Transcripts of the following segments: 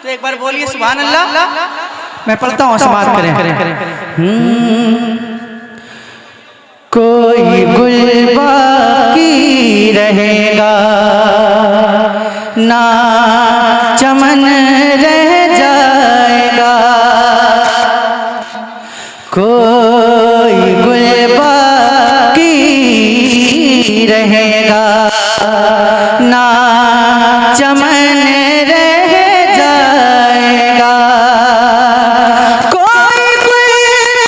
तो एक बार बोलिए सुभान अल्लाह। मैं पढ़ता हूँ, समाप्त करें। कोई गुल बाकी रहेगा ना चमन रह जाएगा, कोई गुल बाकी रहेगा ना चमन रह जाएगा, कोई गुल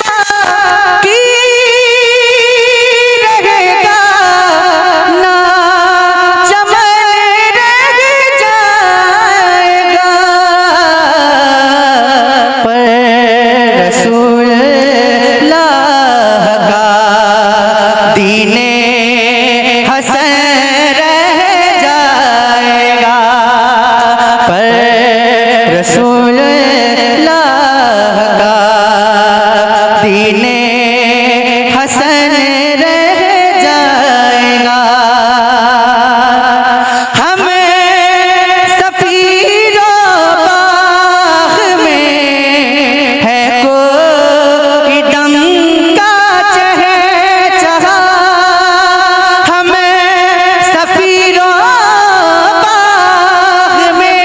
बाकी रहेगा ना चमन रह जाएगा, पर रसूल अल्लाह का दीने हसन रह जाएगा, पर रसूल अल्लाह का दीने हसन रह जाएगा। हम सफीरो बाग में है कोई दम का चहचहा, हम सफीरो बाग में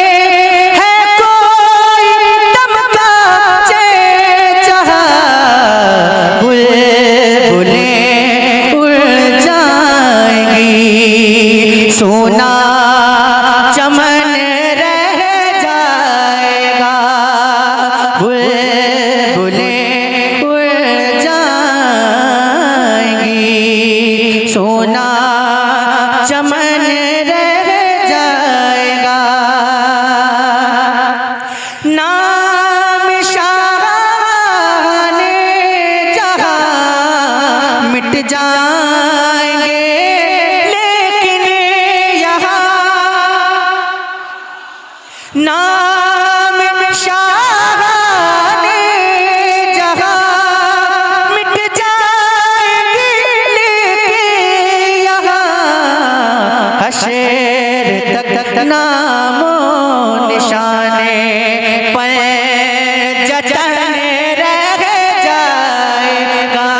है कोई दम का चहचहा, बुलबुलें उड़ जाएंगी सोना चमन रह जाएगा, बुलबुलें उड़ जाएंगी सोना चमन रह जाएगा। नाम शाहाने जहां मिट जाएंगे लेकिन यहाँ, नाम शाहाने जहां मिट जाएंगे लेकिन यहाँ, हशर तक नामो निशाने पर जतन रह जाएगा,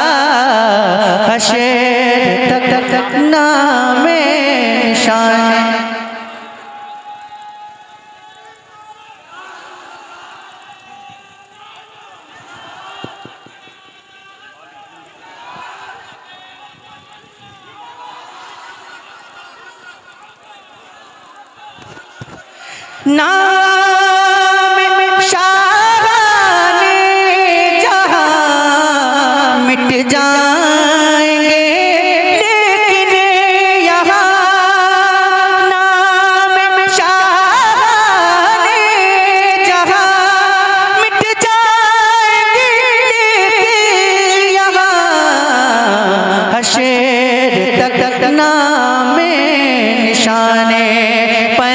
हशर तक नामे निशाने। नाम शाहाने जहां मिट जाएंगे लेकिन यहाँ, नाम शाहाने जहां मिट जाएंगे लेकिन यहाँ, हशर तक नामे निशाने पर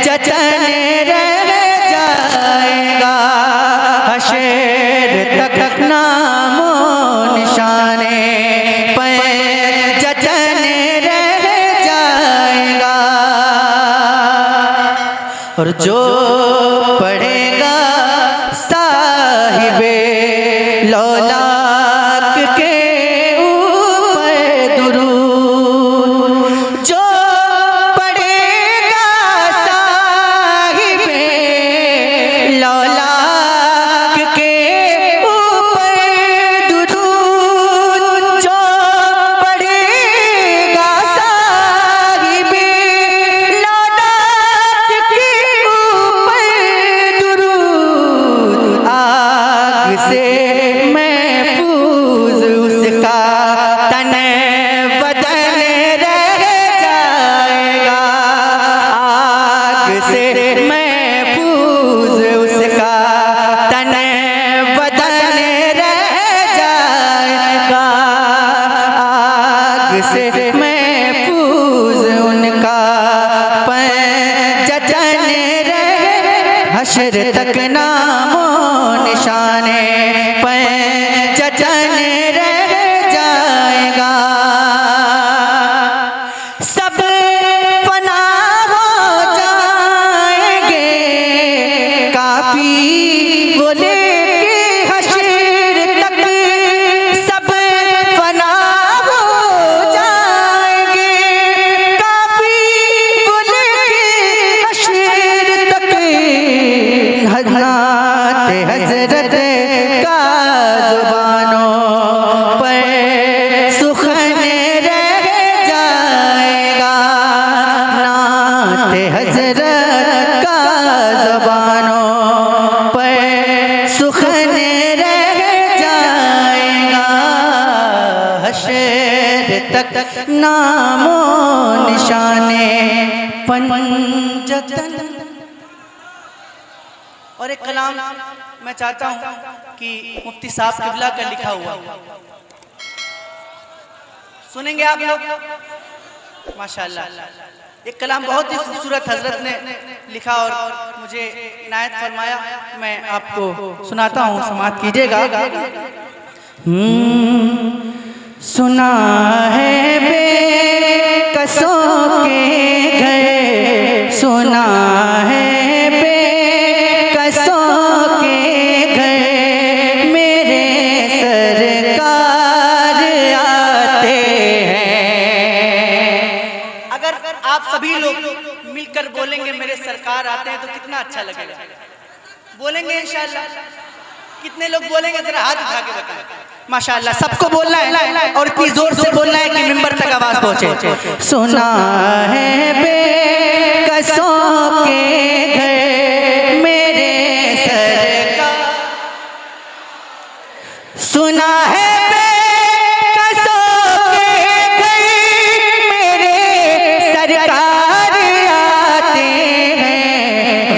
जतन रह जाएगा, हशर तक नामो निशाने पर जतन रह जाएगा, और जो पढ़ेगा साहिबे लौलाक के ऊपर दुरूद, जो पढ़ेगा साहिबे लौलाक के ऊपर दुरूद, जो पढ़ेगा साहिबे लौलाक के ऊपर दुरूद, आग से महफूज उसका तन बदन रह जाएगा, आग से महफूज उसका तन बदन रह जाएगा, आग से महफूज उनका जतन रह, हशर तक नामो निशाने पर जतन रह जाएगा, सब फना हो जाएंगे नामो निशाने पंजतन। और एक कलाम मैं चाहता हूं कि मुफ्ती साहब किबला का लिखा हुआ सुनेंगे आप लोग माशाल्लाह। एक कलाम बहुत ही खूबसूरत हजरत ने लिखा और मुझे इनायत फरमाया, मैं आपको सुनाता हूँ, समाअत कीजिएगा। सुना है बेकसों के घर, सुना है बेकसों के घर, मेरे सरकार आते हैं। अगर आप सभी लोग मिलकर बोलेंगे मेरे सरकार आते हैं तो कितना अच्छा लगेगा। बोलेंगे इंशाअल्लाह? कितने लोग बोलेंगे जरा हाथ उठा के बताएं। माशाअल्लाह सबको बोलना है और इतनी जोर से बोलना है कि मिंबर तक आवाज पहुंचे। सुना है बेकसों के घर, मेरे सरकार, सुना है बेकसों के घर, मेरे सरकार आते हैं।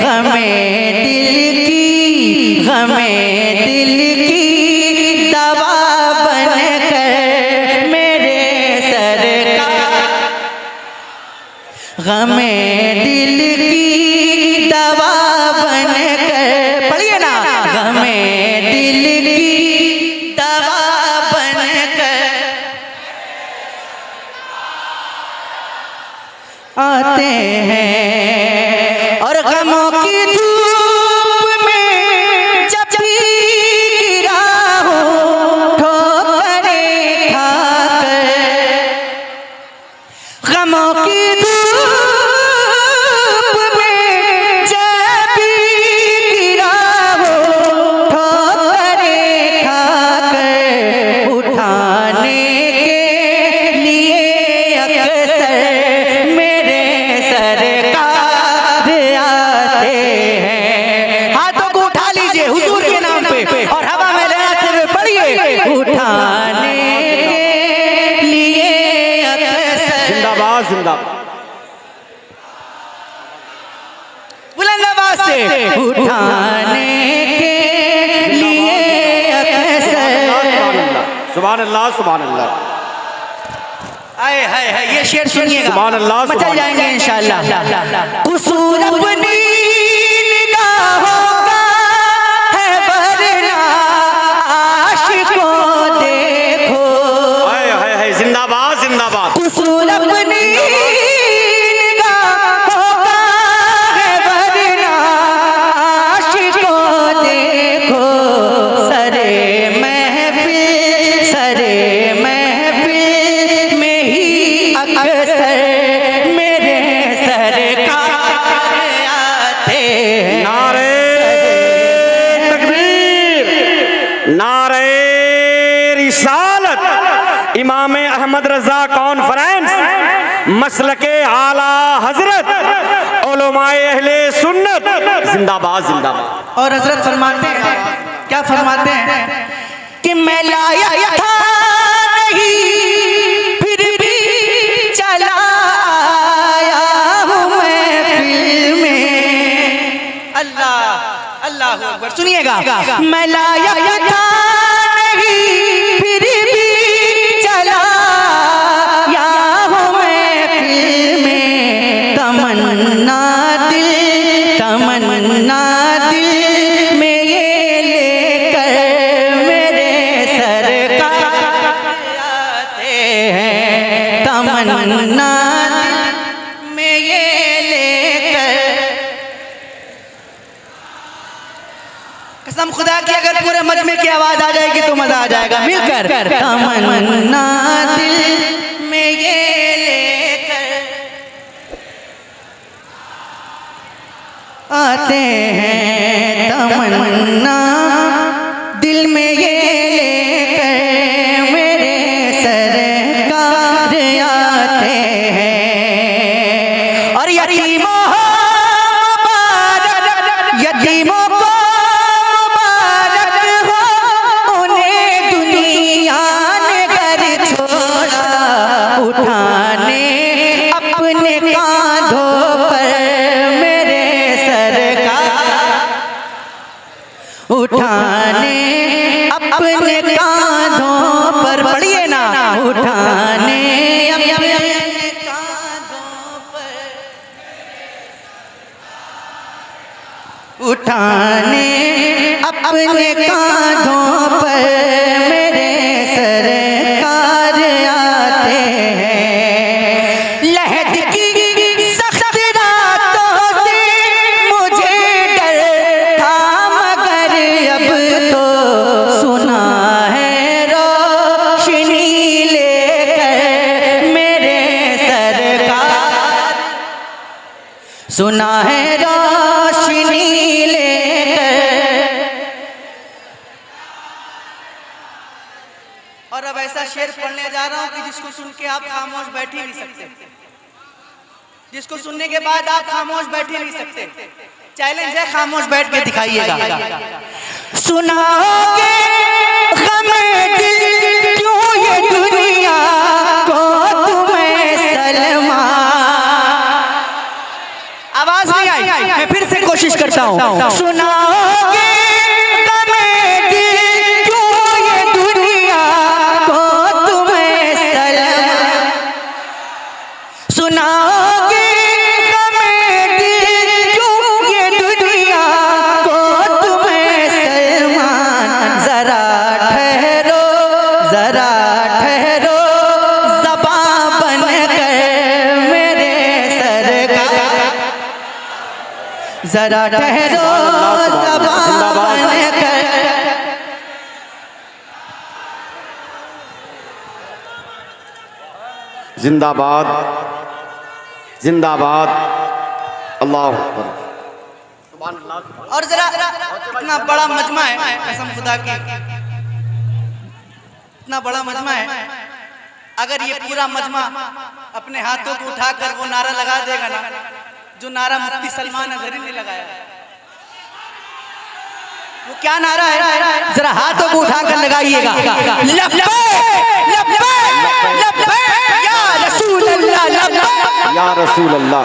गमे दिल की, गमे दिल की दवा बनकर मेरे सरकार, गमे दिल की दवा बनकर, पढ़िए ना, गमे दिल की दवा बनकर आते हैं। और गमों की धूप में जब भी गिरा हूँ ठोकरें खाकर, गमों की धूप में जब भी गिरा हूँ ठोकरें खाकर, उठाने के लिए अक्सर मेरे सरकार आते हैं। हाथों को उठा लीजिए हुजूर के नाम पे और हवा में लहराते हुए पढ़िए, उठाने के लिए अक्सर, जिंदाबाद जिंदाबाद, बुलंद आवाज से, उठाने के लिए अक्सर। सुभान अल्लाह सुभान अल्लाह। आए हाय हाय, ये शेर सुनिएगा, सुभान अल्लाह, मचल जाएंगे इंशाअल्लाह। कुसूर अपनी निगाहों का है वरना आशिकों देखो, हाय हाय हाय, जिंदाबाद जिंदाबाद। कुसूर अपनी निगाहों का है वरना आशिकों देखो, सरे महफिल, सरे महफिल में ही अक्सर मेरे सरकार आते हैं। नारे तकबीर, नारे रिसालत, इमाम अहमद रजा कॉन्फ्रेंस, मसलके आला हजरत, उलमाए अहले सुन्नत, जिंदाबाद जिंदाबाद। और हजरत फरमाते हैं, क्या फरमाते हैं कि मैं लाया था नहीं फिर भी चला आया हूँ महफिल में। अल्लाह अल्लाह अकबर, सुनिएगा। मैं लाया था नहीं फिर भी चला आया हूँ महफिल में, तमन्ना दिल, तमन्ना दिल में ये लेकर मेरे सरकार आते हैं। तमन्ना दिल में ये लेकर, कसम खुदा की अगर पूरे मजमे की आवाज आ जाएगी तो मजा आ जाएगा मिलकर। तमन्ना दिल में ये लेकर आते हैं, तमन्ना दिल में ये लेकर मेरे सरकार आते हैं। और यतीमों मुबारक, यतीमों को मुबारक हो, उन्हें दुनिया ने घर छोड़ा, उठा कांधों पर, पढ़िए ना, उठाने अपने कांधों पर, उठाने अपने कांधों पर मेरे सरकार आते हैं। लहद की सख्त रातों से मुझे डर था, मगर अब तो सुना है रोशनी लेकर मेरे सरकार, सुना है रोशनी लेकर। और अब ऐसा शेर पढ़ने जा रहा हूं कि जिसको सुन के आप खामोश बैठ ही नहीं सकते, जिसको सुनने के बाद आप खामोश बैठ ही नहीं सकते। चैलेंज है, खामोश बैठ के दिखाइएगा। सुनाओगे गमे दिल क्यों ये दुनिया को तुम्हें सलमा। आवाज नहीं आई, मैं फिर से कोशिश करता हूं। सुनाओगे गमे दिल क्यों ये दुनिया को तुम्हें सलमा, सुनाओगे गमे दिल क्यों ये दुनिया को तुम्हें सलमान। जरा ठहरो, जरा ठहरो, ज़बां बनकर मेरे सरकार, जरा ठहरो, ज़बां बनकर। जिंदाबाद जिंदाबाद, अल्लाह अकबर। और जरा इतना बड़ा मजमा है, कसम खुदा की, इतना बड़ा मजमा है, अगर ये पूरा मजमा अपने हाथों को उठाकर वो नारा लगा देगा ना, जो नारा मुफ्ती सलमान अज़हरी ने लगाया, वो क्या नारा है, जरा हाथों को उठाकर लगाइएगा। लब्बैक लब्बैक लब्बैक या रसूल अल्लाह, लब्बैक या रसूल अल्लाह।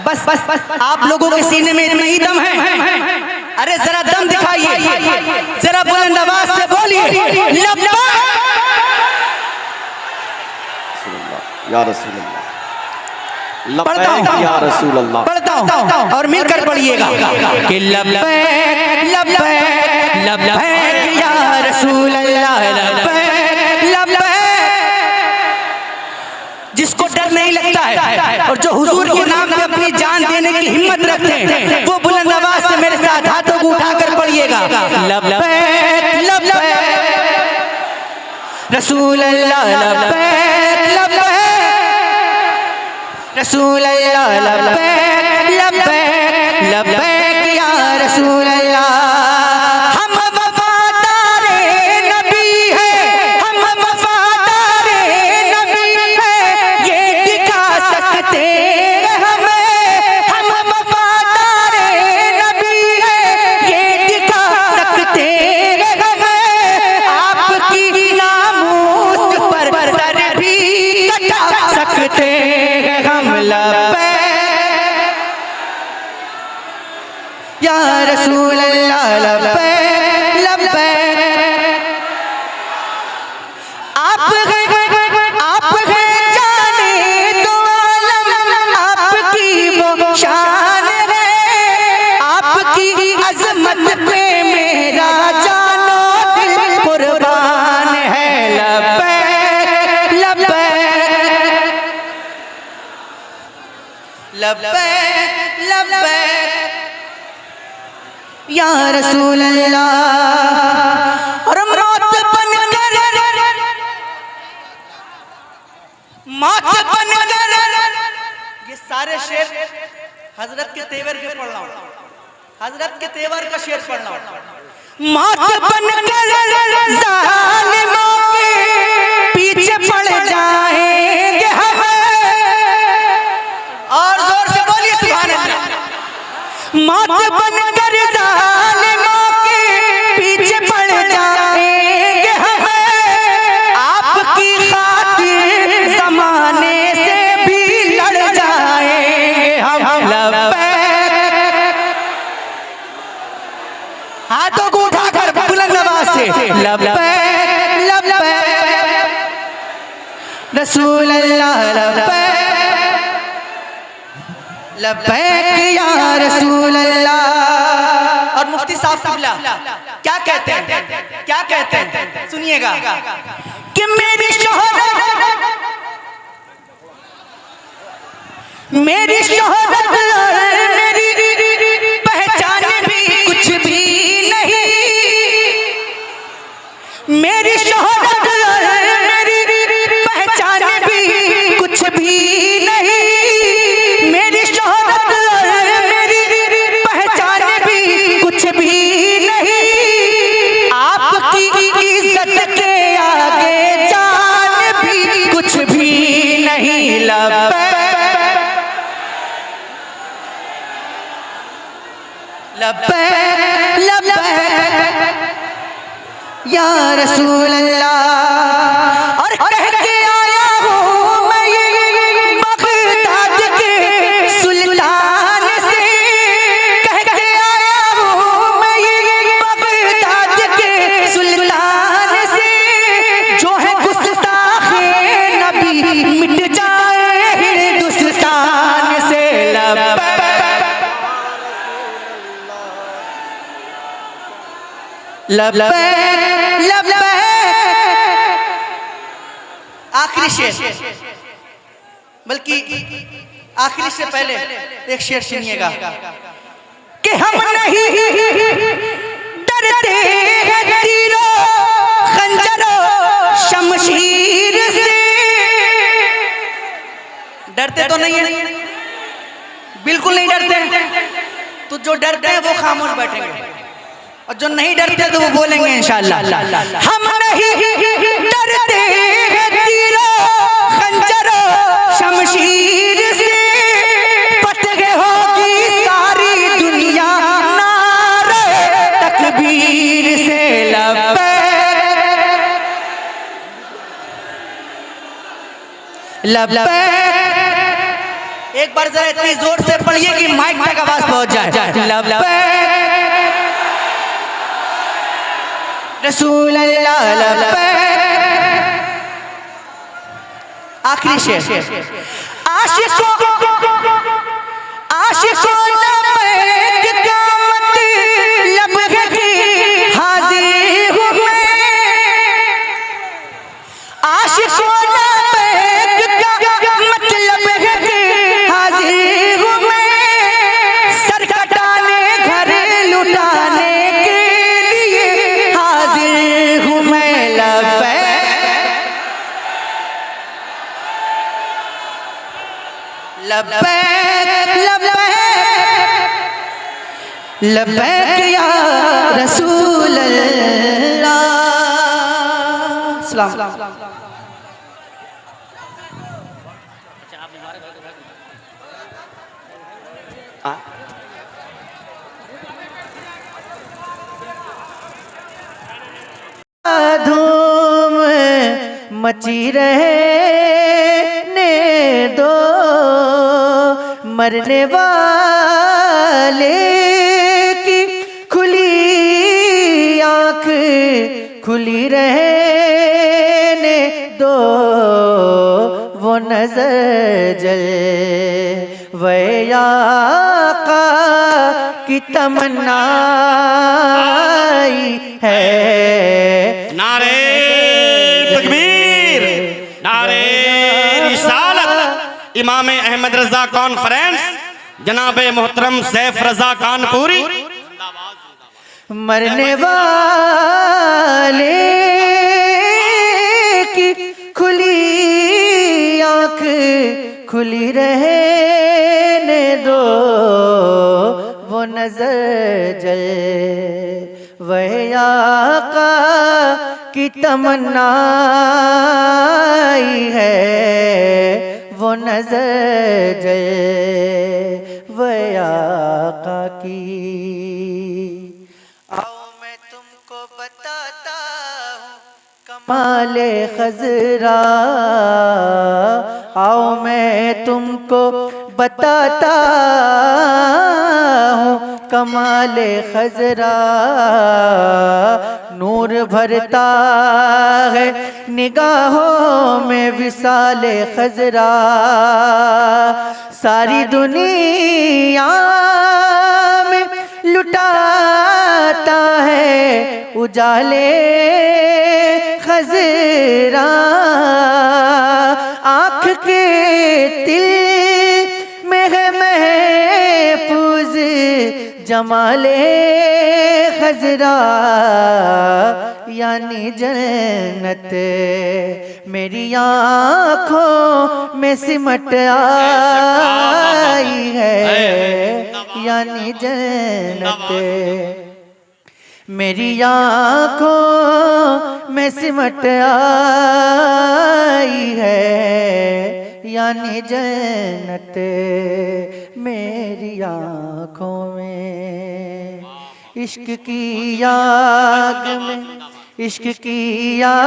बस बस बस, आप लोगों के सीने में इतना ही दम है, अरे जरा दम दिखाइए, जरा बुलंद आवाज से बोलिए लब्बैक या रसूल अल्लाह, पढ़ता हूं या रसूल अल्लाह, पढ़ता हूं और मिलकर पढ़िएगा कि लब्बैक लब्बैक लब्बैक या रसूल अल्लाह, लब्बैक लब्बैक। जिसको डर नहीं लगता है और जो हुजूर के नाम पे अपनी जान देने की हिम्मत रखते हैं, वो बुलंद आवाज से मेरे साथ हाथों को उठाकर पढ़िएगा लब्बैक लब्बैक रसूल अल्लाह, लब्बैक लब्बैक रसूल अल्लाह, लब्बैक लब्बैक लब्बैक या रसूल अल्लाह। हम वफादारे नबी है, हम वफादारे नबी है, ये दिखा सकते हमें, हम वफादारे नबी है, ये दिखा सकते हमें, आपकी नामूस पर सर भी कटा सकते हैं हम। लब्बैक या रसूल अल्लाह, लब्बैक लब्बैक। आप हैं जाने दो आलम, आपकी वो शान है, आपकी अजमत पे मेरा जानो दिल कुर्बान है। लब्बैक लब्बैक लब्बैक लब्बैक या रसूल अल्लाह। और मौत बनकर ये सारे शेर हजरत के तेवर के पढ़ रहा हूं, हजरत के तेवर का शेर पढ़ रहा हूं। मौत बनकर जालिमों के पीछे पड़ जाएंगे हम, और जोर से बोलिए सुभान अल्लाह। मौत बनकर जालिमों के पीछे पड़ जाएंगे हम, आपकी खातिर जमाने से भी लड़ जाएंगे हम। लब्बैक रसूल अल्लाह लब्बैक लब्बैक या रसूल अल्लाह। और मुफ्ती साहब क़िबला क्या कहते हैं, क्या कहते हैं, सुनिएगा कि मेरी शोहरत मेरी शोहरत मेरी पहचान भी कुछ भी नहीं, मेरी शोहरत मेरी पहचान भी कुछ भी नहीं, मेरी शोहरत मेरी पहचान भी कुछ भी नहीं, आपकी इज्जत के आगे जान भी कुछ भी नहीं। लब्बैक लब्बैक लब्बैक या रसूल अल्लाह। और कह के आया हूँ मैं ये बगदाद के सुल्तान से, कह के आया हूँ मैं ये बगदाद के सुल्तान से, जो है गुस्ताखे नबी मिट जाए हिंदुस्तान से। लब्बैक लब्बैक लब्बैक। आखिरी शेर, बल्कि आखिरी से पहले एक शेर सुनिएगा कि हम नहीं डरते हैं तीरों खंजरों शमशीर से। डरते तो नहीं है, बिल्कुल नहीं डरते। तो जो डरते हैं वो खामोश बैठेंगे, और जो नहीं डरते तो वो बोलेंगे इंशाअल्लाह। हम नहीं डरते हैं तीरों खंजरों शमशीर से, फतह होगी सारी दुनिया नारे तकबीर से। लब्बैक लब्बैक। एक बार जरा इतनी जोर से पढ़िए कि माइक तक आवाज पहुंच जाए। लब्बैक रसूल अल्लाह लब्बैक। आखिरी शेर, आशिकों आशिकों लब्बैक का मतलब है कि हाजिर हूँ मैं, आशिकों लब्बैक का मतलब है कि हाजिर हूँ मैं, सर कटाने घर लुटाने के लिए हाजिर हूँ मैं। लब्बैक लब्बैक लब्बैक या रसूल अल्लाह। सलाम। धूम मची रहने दो, मरने वाले की खुली आँख खुली रहने दो, वो नजर जल वे आका की तमन्ना है। नारे तकबीर, नारे रिसालत। इमाम अहमद रजा कॉन्फ्रेंस जनाब मोहतरम सैफ रजा कानपुरी। मरने वाले की खुली आँख खुली रहने दो, वो नजर जल वह आका की तमन्ना है, वो नजर जल वह आका की। आओ मैं तुमको बताता हूँ कमाले खजरा, आओ मैं तुमको बताता हूँ कमाले खजरा, नूर भरता है निगाहों में विसाले खजरा। सारी दुनिया में लुटाता है उजाले खजरा। आँख के तिल में है महफूज जमाले खजरा। यानी जन्नत मेरी आँखों में सिमट आई है। यानी जन्नत मेरी आँखों में सिमट आई है। यानी जन्नत मेरी आँखों में। इश्क की आग में, इश्क की आग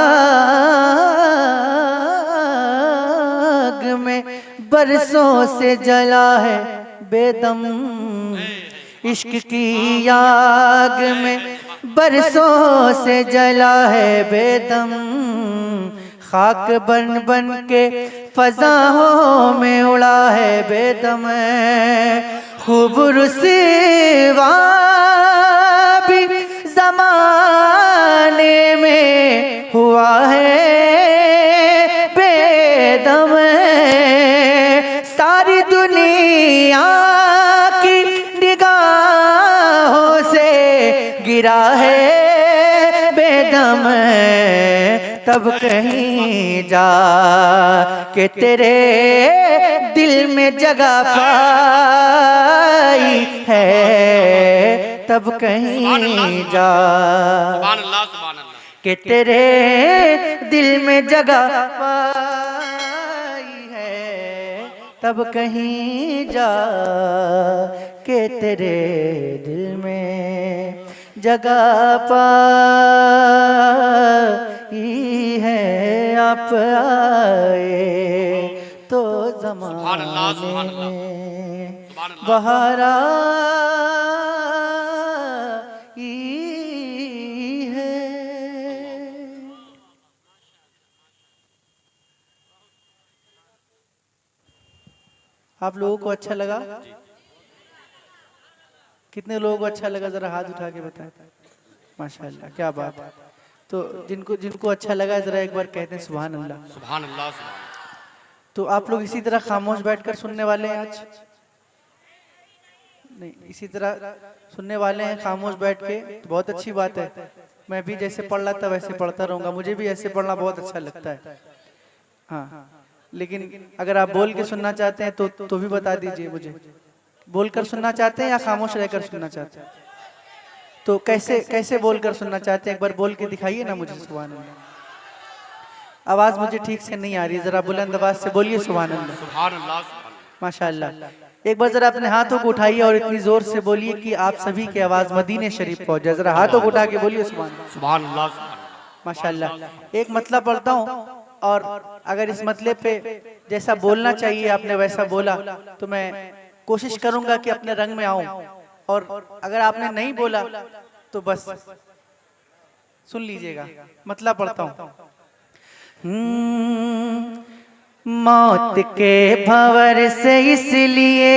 में बरसों से जला है बेदम। इश्क की आग में बरसों से जला है बेदम। खाक बन बन के फजाओं में उड़ा है बेदम। खूब रुसवा भी जमाने में हुआ है बेदम। सारी दुनिया की निगाहों से गिरा है बेदम। तब कहीं जा के तेरे दिल में जगह पाई है। तब कहीं जा के तेरे दिल में जगह पाई है। तब कहीं जा के तेरे दिल में जगह पाई है। आप आए तो ज़माने में बहार आई है। आप लोगों को अच्छा लगा? कितने लोगों को अच्छा लगा जरा हाथ उठा के बताएं। माशाल्लाह, क्या बात है। तो जिनको अच्छा लगा जरा एक बार कहते हैं सुभान अल्लाह। सुभान अल्लाह। तो आप लोग इसी तरह खामोश बैठकर सुनने वाले हैं आज? नहीं, इसी तरह सुनने वाले हैं खामोश बैठ के, तो बहुत अच्छी बात है। मैं भी जैसे पढ़ रहा था वैसे पढ़ता रहूंगा। मुझे भी ऐसे पढ़ना बहुत अच्छा लगता है। हाँ, लेकिन अगर आप बोल के सुनना चाहते हैं तो भी बता दीजिए मुझे। बोलकर सुनना चाहते हैं या खामोश रहकर सुनना चाहते हैं? तो कैसे बोलकर सुनना चाहते हैं? एक बार बोल के दिखाइए ना मुझे। सुभान अल्लाह। आवाज मुझे ठीक से नहीं आ रही, जरा बुलंद आवाज से बोलिए सुभान अल्लाह। सुभान अल्लाह। माशाअल्लाह। एक बार जरा अपने हाथों को उठाइए और इतनी जोर से बोलिए कि आप सभी की आवाज मदीने शरीफ पहुंच जाए। जरा हाथों को उठा के बोलिए सुभान अल्लाह। सुभान अल्लाह। माशाअल्लाह। एक मतलब पढ़ता हूँ और अगर इस मतलब पे जैसा बोलना चाहिए आपने वैसा बोला तो मैं कोशिश करूंगा कि अपने रंग में आऊं। और अगर आपने नहीं बोला तो बस सुन लीजिएगा। मतलब पढ़ता हूं। मौत के भंवर से इसलिए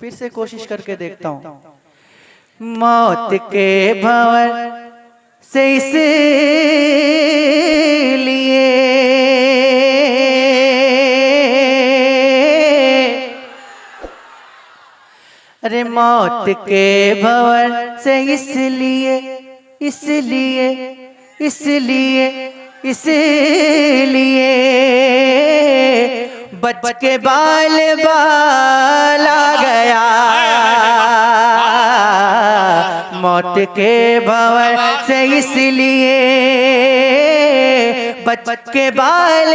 फिर से कोशिश करके देखता हूं। मौत के भंवर से इसलिए अरे मौत के भंवर से इसलिए बच के बाल आ गया। मौत के भंवर से इसलिए बच के बाल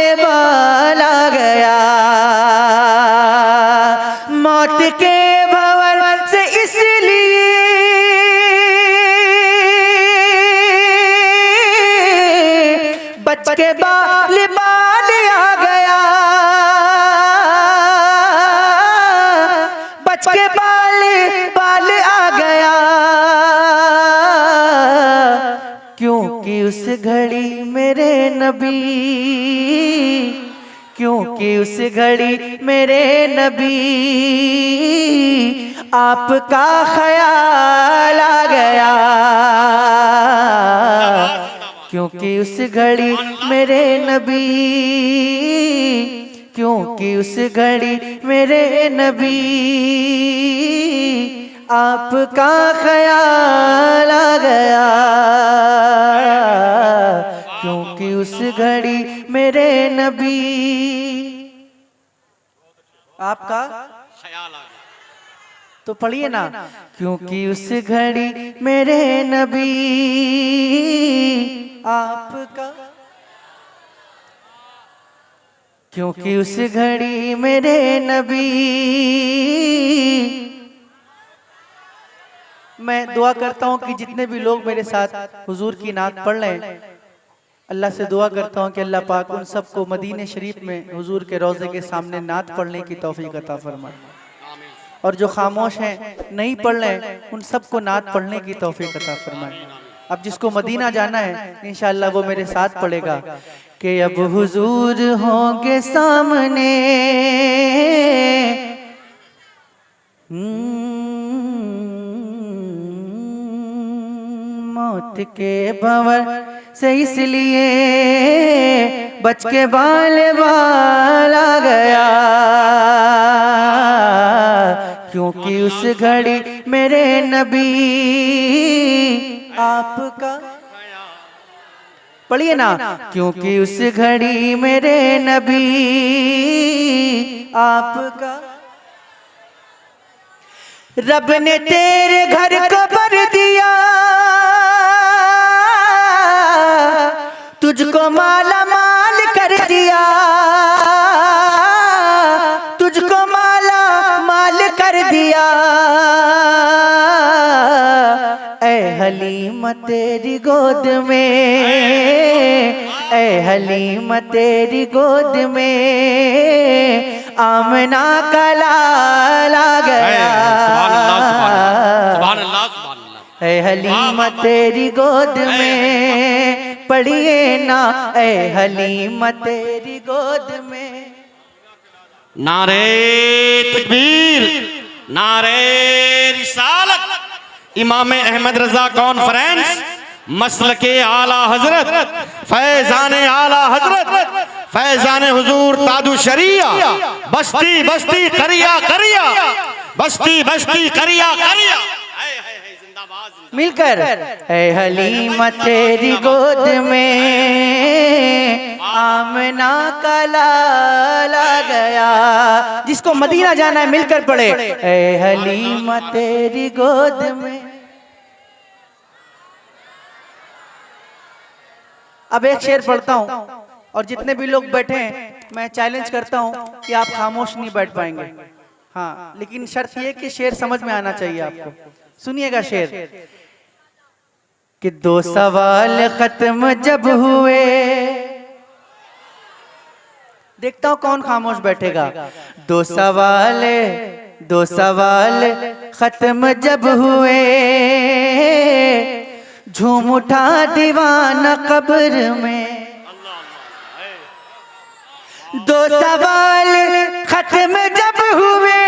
आ गया। मौत के भंवर से इसलिए बच के बाल आ गया। घड़ी मेरे नबी, क्योंकि उस घड़ी मेरे नबी आपका ख्याल आ गया, क्योंकि उस घड़ी मेरे नबी, क्योंकि उस घड़ी मेरे नबी आपका ख्याल आ गया, क्योंकि उस घड़ी मेरे नबी आपका ख्याल आ गया। तो पढ़िए ना, क्योंकि उस घड़ी मेरे नबी आपका, क्योंकि उस घड़ी मेरे नबी। मैं दुआ करता हूँ कि जितने भी लोग मेरे साथ हुजूर की नात पढ़ रहे हैं, अल्लाह से दुआ करता हूँ कि अल्लाह पाक उन सबको मदीने शरीफ में हुजूर के रोज़े के सामने नात पढ़ने की तौफीक अता फरमाए, और जो खामोश हैं नहीं पढ़ रहे हैं उन सबको नात पढ़ने की तौफीक अता फरमाए। अब जिसको मदीना जाना है इंशाअल्लाह वो मेरे साथ पढ़ेगा कि अब हुजूर होंगे सामने, मौत के भंवर से इसलिए बच के बाल आ गया, क्योंकि उस घड़ी मेरे नबी आपका, पढ़िए ना, क्योंकि उस घड़ी मेरे नबी आपका। रब ने तेरे घर को भर दिया, तुझको माला माल कर दिया, तुझको माला माल कर दिया, ऐ हलीमा तेरी गोद में, ऐ हलीमा तेरी गोद में आमना का लाल आ गया, सुभान अल्लाह, सुभान अल्लाह। ऐ हलीमा तेरी गोद में, पढ़िए ना, ऐ हलीमा तेरी गोद में। नारे तकबीर, नारे रिसालत, इमाम अहमद रजा कॉन्फ्रेंस, मसल के आला हजरत, फैजान आला हजरत, फैजान हुजूर तादु शरिया, बस्ती बस्ती करिया करिया, बस्ती बस्ती करिया करिया, मिलकर ऐ हलीमा तेरी गोद में आमना का लाल आ गया। जिसको मदीना जाना है मिलकर पढ़े, ऐ हलीमा तेरी गोद में। अब एक शेर पढ़ता हूँ और जितने भी लोग बैठे हैं मैं चैलेंज करता हूँ कि आप खामोश नहीं बैठ पाएंगे, हाँ, लेकिन शर्त ये कि शेर समझ में आना चाहिए आपको। सुनिएगा शेर कि दो सवाल खत्म जब हुए, देखता हूं कौन खामोश बैठेगा। दो सवाल खत्म जब हुए, झूम उठा दीवाना कब्र में। दो सवाल खत्म जब हुए,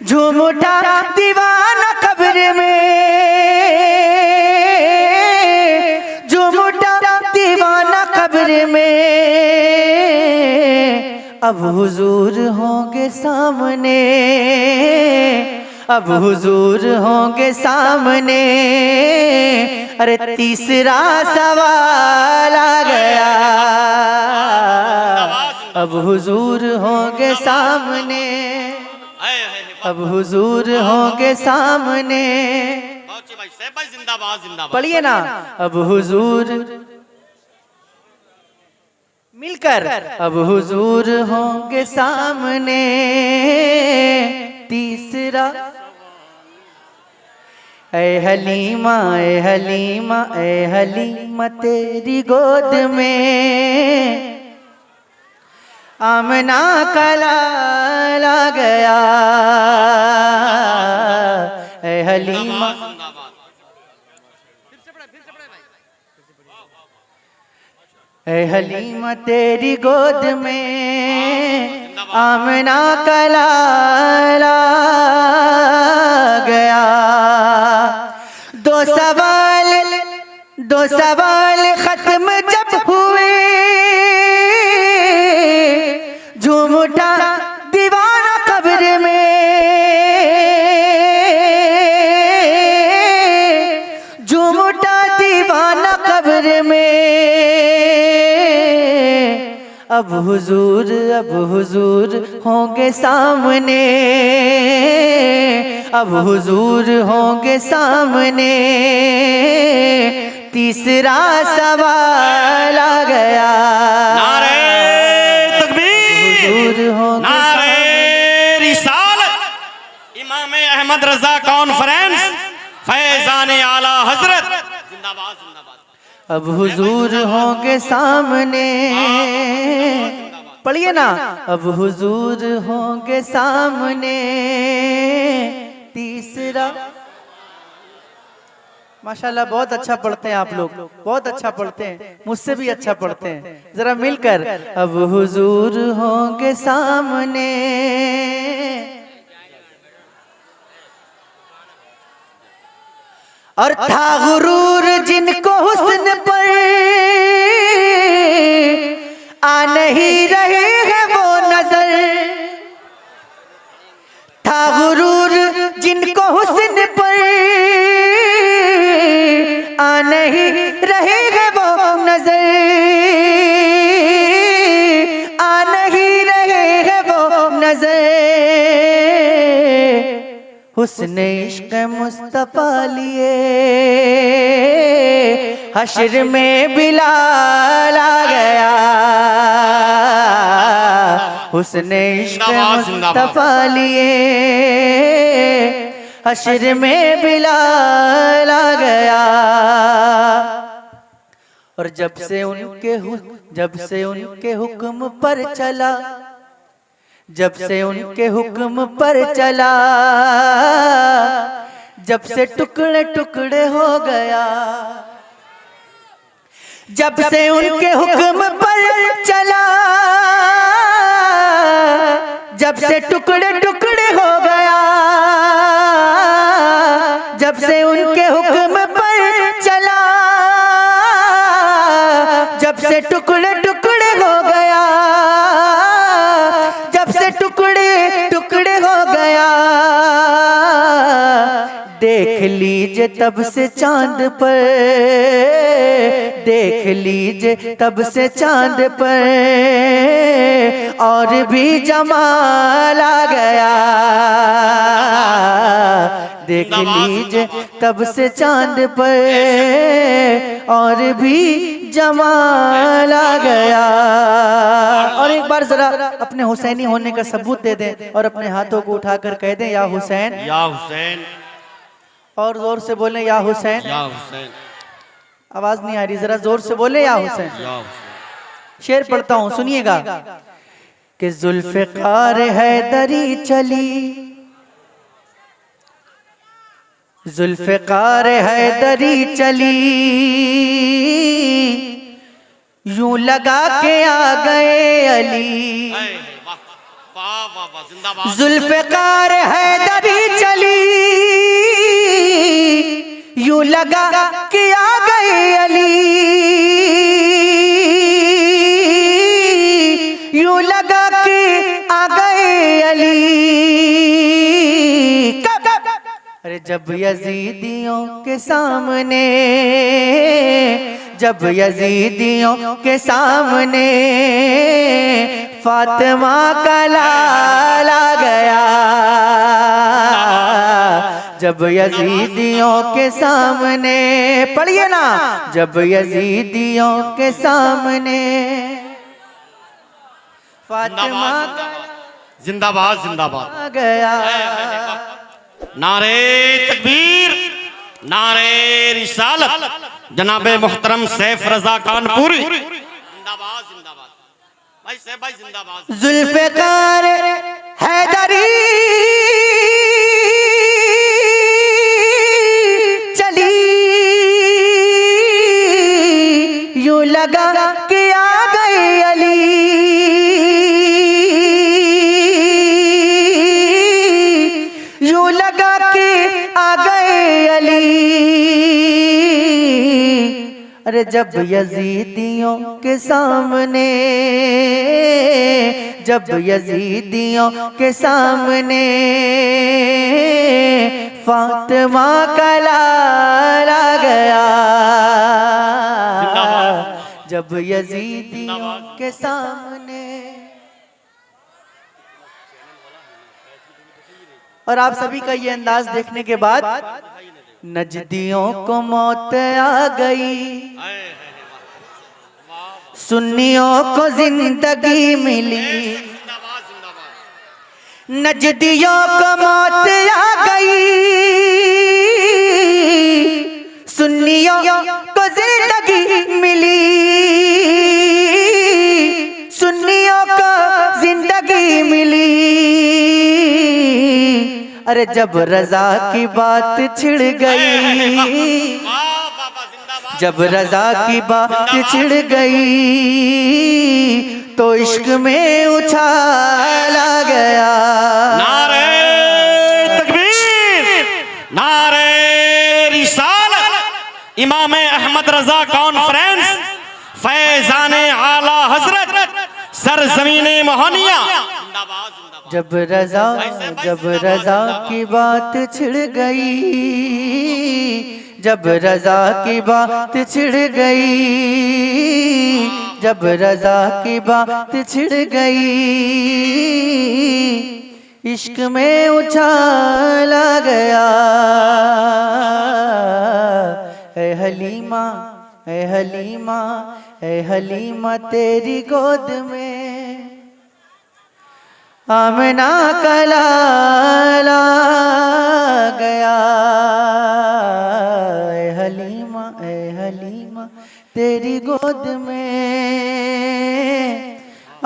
झूम उठा दीवाना कब्र में, झूम उठा दीवाना कब्र में। अब हुजूर होंगे सामने, अब हुजूर होंगे सामने। अरे तीसरा सवाल आ गया, अब हुजूर होंगे सामने, अब हुजूर होंगे सामने। पढ़िए ना, अब हुजूर मिलकर, अब हुजूर होंगे सामने। तीसरा ऐ हलीमा, ऐ हलीमा, ऐ हलीमा तेरी गोद में आमना का लाल आ गया। ऐ हलीमा, ऐ हलीमा तेरी गोद में आमना का लाला गया। दो सवाल खत्म जब हुए, झूम उठा दीवाना कब्र में, झूम उठा दीवाना कब्र में। अब हुजूर होंगे सामने, अब हुजूर होंगे सामने। तीसरा सवाल आ गया। नारे तकबीर, नारे रिसालत, इमाम अहमद रजा कॉन्फ्रेंस, फैजान आला हजरत जिंदाबाद जिंदाबाद। अब हुजूर होंगे सामने, पढ़िए ना। अब हुजूर होंगे सामने। तीसरा, माशाल्लाह बहुत अच्छा पढ़ते हैं आप लोग, बहुत अच्छा पढ़ते हैं, मुझसे भी अच्छा पढ़ते हैं। जरा मिलकर, अब हुजूर होंगे सामने। और था गुरूर जिनको हुस्न पर आ नहीं रहे हैं वो नजर। था गुरूर जिनको हुस्न पर आ नहीं रहे हैं वो नजर, आ नहीं रहे हैं वो नजर। हुस्न इश्क मुस्तफा लिए हश्र में बिलाल आ गया। हुस्न इश्क मुस्तफा लिए हश्र में बिलाल आ गया। और जब से उनके हुक्म पर चला, जब से उनके हुक्म पर चला, जब से टुकड़े टुकड़े हो गया। जब से उनके हुक्म पर चला, जब से टुकड़े टुकड़े हो गया। जब से उनके हुक्म पर चला, जब से टुकड़े टुकड़े हो गया। जब से टुकड़े टुकड़े हो गया। देख लीजिए तब से चांद पर, देख लीजिए तब से चांद पर और भी जमाल आ गया। देख लीजिए तब से चांद पर और भी जमाल आ गया। और एक बार जरा अपने हुसैनी होने का सबूत दे दें और अपने हाथों को उठाकर कह दें, या हुसैन, या हुसैन। और जोर से बोलें, या हुसैन। या हुसैन। आवाज नहीं आ रही, जरा जोर से बोले, या हुसैन। या हुसैन। शेर पढ़ता हूं, सुनिएगा। कि जुल्फ़िकार हैदरी चली, जुल्फ़िकार हैदरी चली, यूं लगा के आ गए अली। जुल्फ़िकार हैदरी चली, यूं लगा के आ गए अली। यूं लगा के आ गए अली। कब? अरे जब यजीदियों के सामने, जब यजीदियों के सामने फातिमा का लाल आ गया। जब यजीदियों के सामने, पढ़िए ना। जब यजीदियों के सामने फातिमा का जिंदाबाद जिंदाबाद आ गया। नारे तकबीर, नारे रिसालत, जनाबे मुहतरम सैफ रजा कानपुरी जिंदाबाद जिंदाबाद। भाई सैफ भाई जिंदाबाद। जुल्फ़िकार हैदरी चली, लगा कि आ गए अली, यूं लगा कि आ गए अली। अरे जब यजीदियों के सामने, जब यजीदियों के सामने फातिमा का लाल आ गया, जब यजीदियों के सामने। और आप सभी का ये अंदाज देखने के बाद नजदियों को मौत आ गई, सुन्नियों को जिंदगी मिली। नजदियों को मौत आ गई, सुन्नियों को जिंदगी मिली, सुन्नियों को जिंदगी मिली। अरे जब रजा की बात छिड़ गई, जब रजा की बात छिड़ गई तो इश्क में उछाला गया। नारे तकबीर, नारे रिसालत। इमाम अहमद रजा कॉन्फ्रेंस, फैजाने आला हजरत, सरजमीने मोहनिया। जब रजा की बात छिड़ गई, जब रजा की बात छिड़ गई, जब रजा की बात छिड़ गई, इश्क में उछाला गया। ऐ हलीमा, ऐ हलीमा, ऐ हलीमा तेरी गोद में आमना का लाला गया। ऐ हलीमा, ऐ हलीमा तेरी गोद में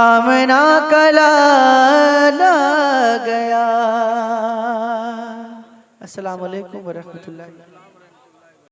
आमना का लाला गया। अस्सलाम वालेकुम व रहमतुल्लाह।